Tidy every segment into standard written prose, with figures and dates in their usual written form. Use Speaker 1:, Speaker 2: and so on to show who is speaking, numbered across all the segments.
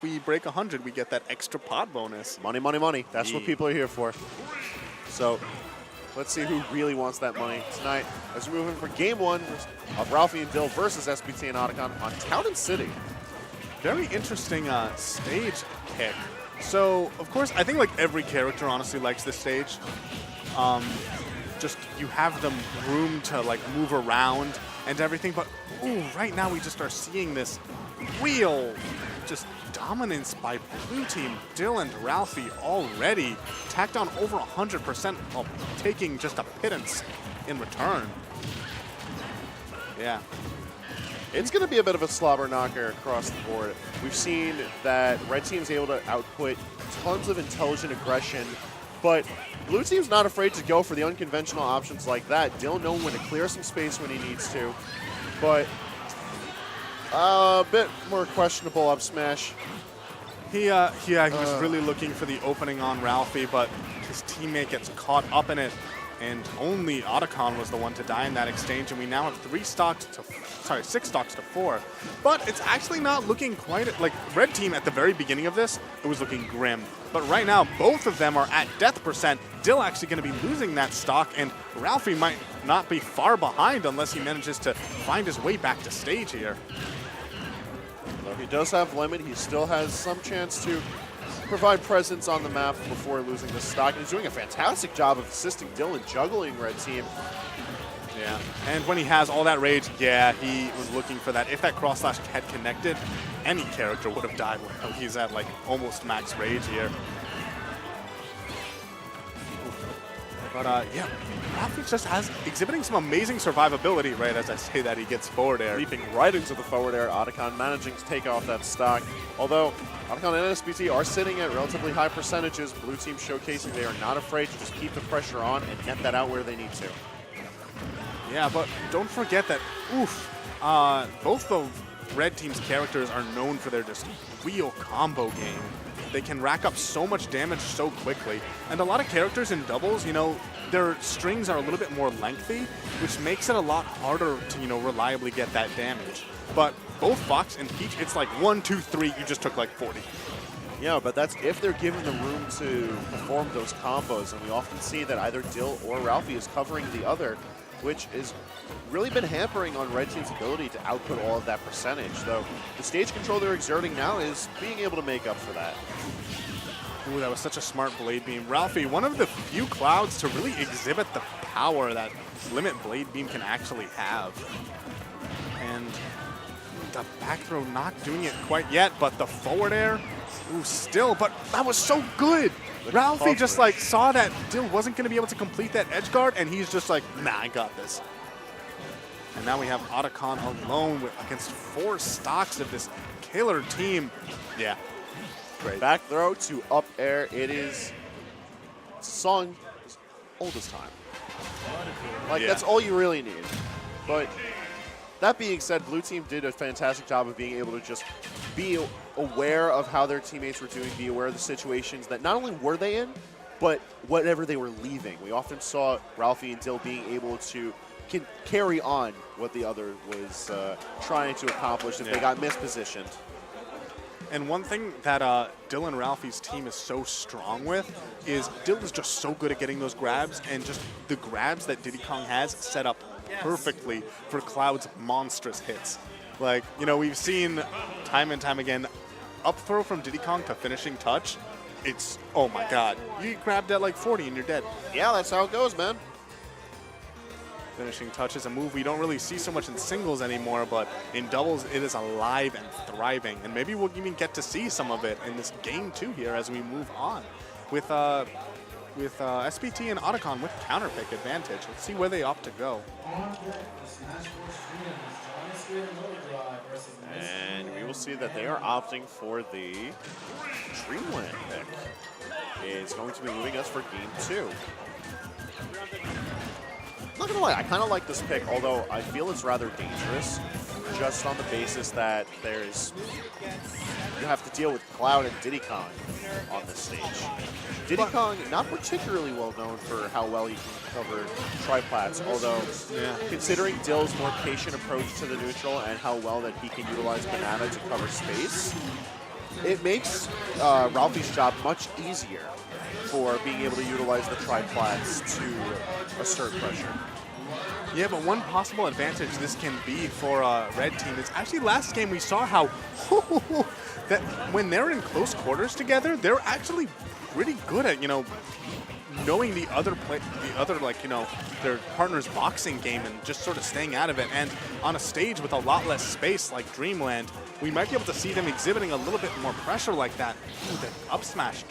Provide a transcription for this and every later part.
Speaker 1: we break 100, we get that extra pot bonus.
Speaker 2: Money, money, money. That's what people are here for. So let's see who really wants that money tonight as we move in for game one of Ralphie and Dill versus SPT and Otacon on Town and City.
Speaker 1: Very interesting stage pick. So, of course, I think like every character honestly likes this stage. Just you have them room to like move around and everything, but ooh, right now we just are seeing this real just dominance by blue team. Dill and Ralphie already tacked on over 100% while taking just a pittance in return. Yeah.
Speaker 2: It's going to be a bit of a slobber knocker across the board. We've seen that red team's able to output tons of intelligent aggression, but blue team's not afraid to go for the unconventional options like that. Dill knowing when to clear some space when he needs to, but a bit more questionable up smash.
Speaker 1: He was really looking for the opening on Ralphie, but his teammate gets caught up in it, and only Otacon was the one to die in that exchange, and we now have 6 stocks to 4. But it's actually not looking quite like red team at the very beginning of this. It was looking grim, but right now both of them are at death percent. Dill actually going to be losing that stock, and Ralphie might not be far behind unless he manages to find his way back to stage here.
Speaker 2: Though he does have limit, he still has some chance to provide presence on the map before losing the stock. And he's doing a fantastic job of assisting Dill and juggling red team.
Speaker 1: Yeah, and when he has all that rage, yeah, he was looking for that. If that cross slash had connected, any character would have died while he's at like almost max rage here. But yeah, Ralphie just has exhibiting some amazing survivability, right, as I say that he gets forward air.
Speaker 2: Leaping right into the forward air, Otacon managing to take off that stock. Although Otacon and SPT are sitting at relatively high percentages, blue team showcasing they are not afraid to just keep the pressure on and get that out where they need to.
Speaker 1: Yeah, but don't forget that, both the red team's characters are known for their just real combo game. They can rack up so much damage so quickly. And a lot of characters in doubles, you know, their strings are a little bit more lengthy, which makes it a lot harder to, you know, reliably get that damage. But both Fox and Peach, it's like 1, 2, 3, you just took like 40.
Speaker 2: Yeah, but that's if they're given the room to perform those combos. And we often see that either Dill or Ralphie is covering the other, which has really been hampering on red team's ability to output all of that percentage. Though the stage control they're exerting now is being able to make up for that.
Speaker 1: Ooh, that was such a smart Blade Beam. Ralphie, one of the few Clouds to really exhibit the power that Limit Blade Beam can actually have. And the back throw not doing it quite yet, but the forward air, ooh, still, but that was so good. Ralphie just like saw that Dill wasn't going to be able to complete that edge guard, and he's just like, nah, I got this. And now we have Otacon alone against 4 stocks of this killer team. Yeah, great.
Speaker 2: Back throw to up air. It is a song as old as time. Like, that's all you really need. But that being said, blue team did a fantastic job of being able to just be aware of how their teammates were doing, be aware of the situations that not only were they in, but whatever they were leaving. We often saw Ralphie and Dill being able to carry on what the other was trying to accomplish if they got mispositioned.
Speaker 1: And one thing that Dill and Ralphie's team is so strong with is Dill is just so good at getting those grabs, and just the grabs that Diddy Kong has set up perfectly for Cloud's monstrous hits. Like, you know, we've seen time and time again, up throw from Diddy Kong to finishing touch. It's, oh my God, you get grabbed at like 40 and you're dead.
Speaker 2: Yeah, that's how it goes, man.
Speaker 1: Finishing touch is a move we don't really see so much in singles anymore, but in doubles it is alive and thriving. And maybe we'll even get to see some of it in this game too here as we move on. With SPT and Otacon with counter pick advantage. Let's see where they opt to go.
Speaker 2: And we will see that they are opting for the Dreamland pick. It's going to be moving us for game 2. Not gonna lie, I kind of like this pick, although I feel it's rather dangerous, just on the basis that you have to deal with Cloud and Diddy Kong on this stage. Diddy Kong, not particularly well known for how well he can cover triplats, although considering Dill's more patient approach to the neutral and how well that he can utilize Banana to cover space, it makes Ralphie's job much easier for being able to utilize the tri-plats to assert pressure.
Speaker 1: Yeah, but one possible advantage this can be for Red Team is actually last game we saw how that when they're in close quarters together, they're actually pretty good at, knowing the other their partner's boxing game and just sort of staying out of it. And on a stage with a lot less space like Dreamland, we might be able to see them exhibiting a little bit more pressure like that. Ooh, the up smash,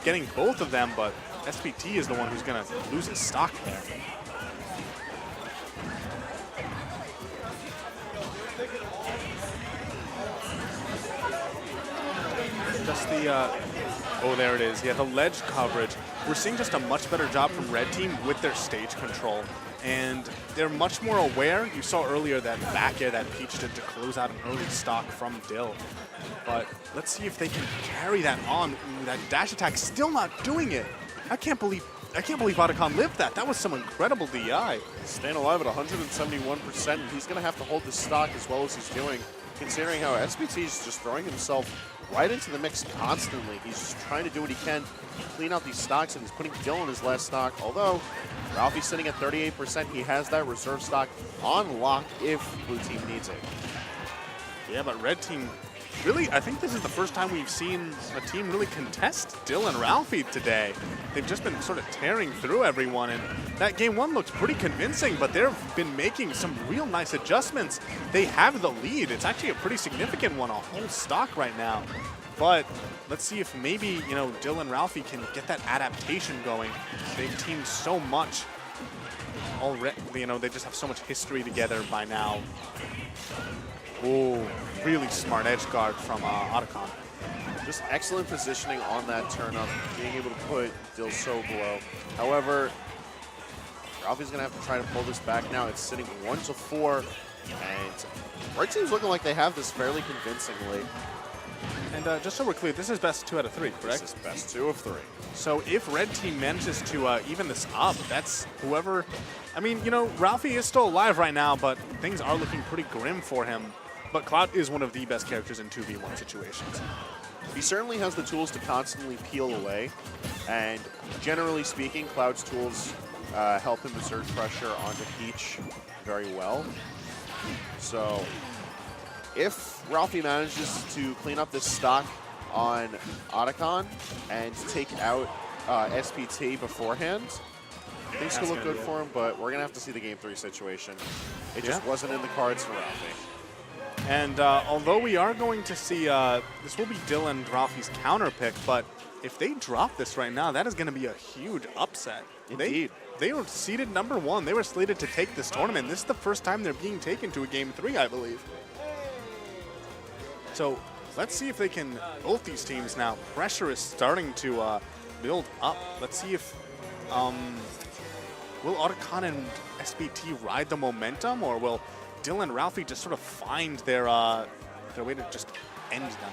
Speaker 1: getting both of them, but SPT is the one who's going to lose his stock there. Just the, oh, there it is. Yeah, the ledge coverage. We're seeing just a much better job from Red Team with their stage control. And they're much more aware. You saw earlier that back air that Peach did to close out an early stock from Dill. But let's see if they can carry that on. Ooh, that dash attack still not doing it. I can't believe Otacon lived that. That was some incredible DI.
Speaker 2: Staying alive at 171%, and he's going to have to hold this stock as well as he's doing, considering how SPT is just throwing himself right into the mix constantly. He's just trying to do what he can to clean out these stocks, and he's putting Dill in his last stock. Although Ralphie's sitting at 38%, he has that reserve stock on lock if blue team needs it.
Speaker 1: Yeah, but Red Team, really, I think this is the first time we've seen a team really contest Dill and Ralphie today. They've just been sort of tearing through everyone, and that game one looks pretty convincing, but they've been making some real nice adjustments. They have the lead. It's actually a pretty significant one, a whole stock right now. But let's see if maybe, Dill and Ralphie can get that adaptation going. They've teamed so much already, they just have so much history together by now. Oh, really smart edge guard from Otacon.
Speaker 2: Just excellent positioning on that turn up, being able to put Dill so below. However, Ralphie's going to have to try to pull this back now. It's sitting 1-4, and Red Team's looking like they have this fairly convincingly.
Speaker 1: And just so we're clear, this is best 2 out of 3, correct?
Speaker 2: This is best 2 of 3.
Speaker 1: So if Red Team manages to even this up, that's whoever... I mean, Ralphie is still alive right now, but things are looking pretty grim for him. But Cloud is one of the best characters in 2v1 situations.
Speaker 2: He certainly has the tools to constantly peel away, and generally speaking, Cloud's tools help him exert pressure onto Peach very well. So if Ralphie manages to clean up this stock on Otacon and take out SPT beforehand, things could look good for him, but we're going to have to see the Game 3 situation. It just wasn't in the cards for Ralphie.
Speaker 1: And although we are going to see, this will be Dill and Ralphie's counter pick, but if they drop this right now, that is going to be a huge upset.
Speaker 2: Indeed.
Speaker 1: They were seeded #1. They were slated to take this tournament. This is the first time they're being taken to a Game 3, I believe. So let's see if they can, both these teams now, pressure is starting to build up. Let's see if, will Otacon and SPT ride the momentum, or will Dill and Ralphie just sort of find their way to just end them?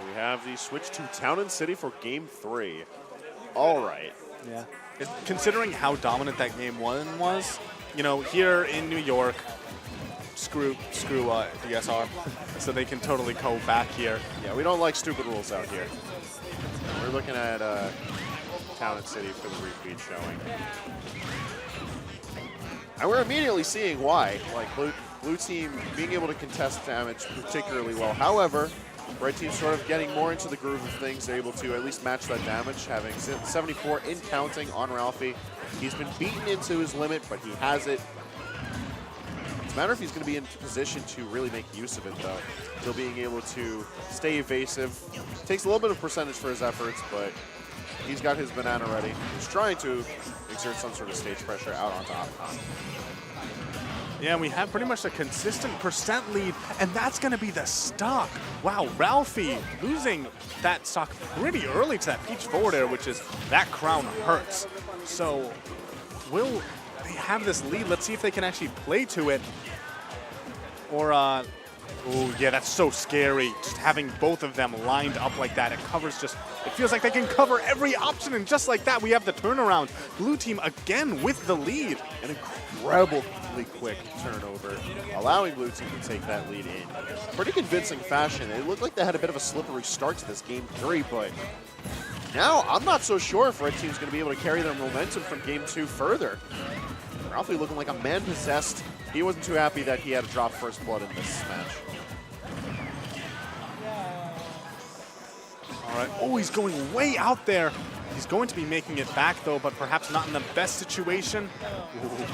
Speaker 2: We have the switch to Town and City for Game 3. All right.
Speaker 1: Yeah. Considering how dominant that Game 1 was, here in New York, screw DSR, so they can totally go back here.
Speaker 2: Yeah, we don't like stupid rules out here. We're looking at Town and City for the repeat showing. And we're immediately seeing why. Like, blue team being able to contest damage particularly well. However, Red team sort of getting more into the groove of things. They're able to at least match that damage, having 74 in counting on Ralphie. He's been beaten into his limit, but he has it. It's a matter if he's going to be in position to really make use of it, though. Still being able to stay evasive. Takes a little bit of percentage for his efforts, but he's got his banana ready. He's trying to exert some sort of stage pressure out onto Otacon.
Speaker 1: Yeah, we have pretty much a consistent percent lead, and that's going to be the stock. Wow, Ralphie losing that stock pretty early to that Peach forward air, which is, that crown hurts. So will they have this lead? Let's see if they can actually play to it. Or, oh yeah, that's so scary. Just having both of them lined up like that. It covers just It feels like they can cover every option, and just like that, we have the turnaround. Blue team again with the lead.
Speaker 2: An incredibly quick turnover, allowing blue team to take that lead in pretty convincing fashion. It looked like they had a bit of a slippery start to this game 3, but now I'm not so sure if red team's going to be able to carry their momentum from game 2 further. Ralphie looking like a man possessed. He wasn't too happy that he had to drop first blood in this match.
Speaker 1: All right. Oh, he's going way out there. He's going to be making it back, though, but perhaps not in the best situation. Ooh.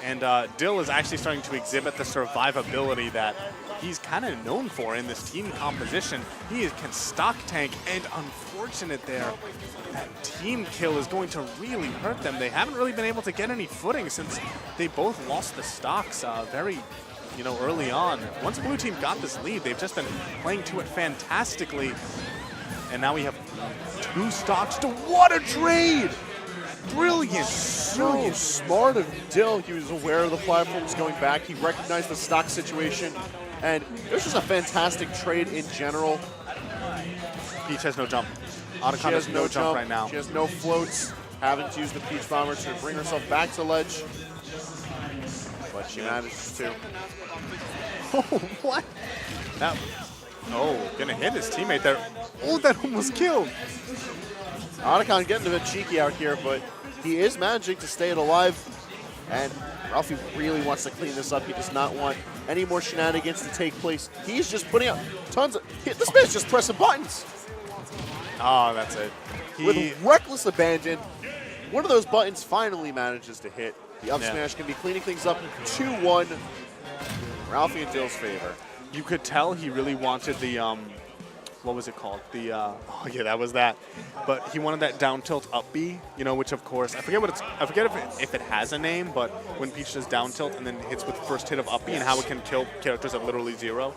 Speaker 1: And Dill is actually starting to exhibit the survivability that he's kind of known for in this team composition. He can stock tank, and unfortunate there, that team kill is going to really hurt them. They haven't really been able to get any footing since they both lost the stocks very early on. Once blue team got this lead, they've just been playing to it fantastically. And now we have 2 stocks to what a trade! Brilliant,
Speaker 2: So smart of Dill. He was aware of the platforms going back. He recognized the stock situation. And it was just a fantastic trade in general.
Speaker 1: Peach has no jump. Otacon has no jump right now.
Speaker 2: She has no floats. Having to use the Peach Bomber to bring herself back to ledge. But she manages to.
Speaker 1: Oh, what? Gonna hit his teammate there. Oh, that almost killed.
Speaker 2: Otacon getting a bit cheeky out here, but he is managing to stay alive. And Ralphie really wants to clean this up. He does not want any more shenanigans to take place. He's just putting out tons of... This man's just pressing buttons.
Speaker 1: Oh, that's it.
Speaker 2: With reckless abandon, one of those buttons finally manages to hit. The up smash can be cleaning things up 2-1. Ralphie in Dill's favor.
Speaker 1: You could tell he really wanted the, what was it called? The, oh yeah, that was that. But he wanted that down tilt up B, which of course, I forget if it has a name, but when Peach does down tilt and then hits with first hit of up B and how it can kill characters at literally 0.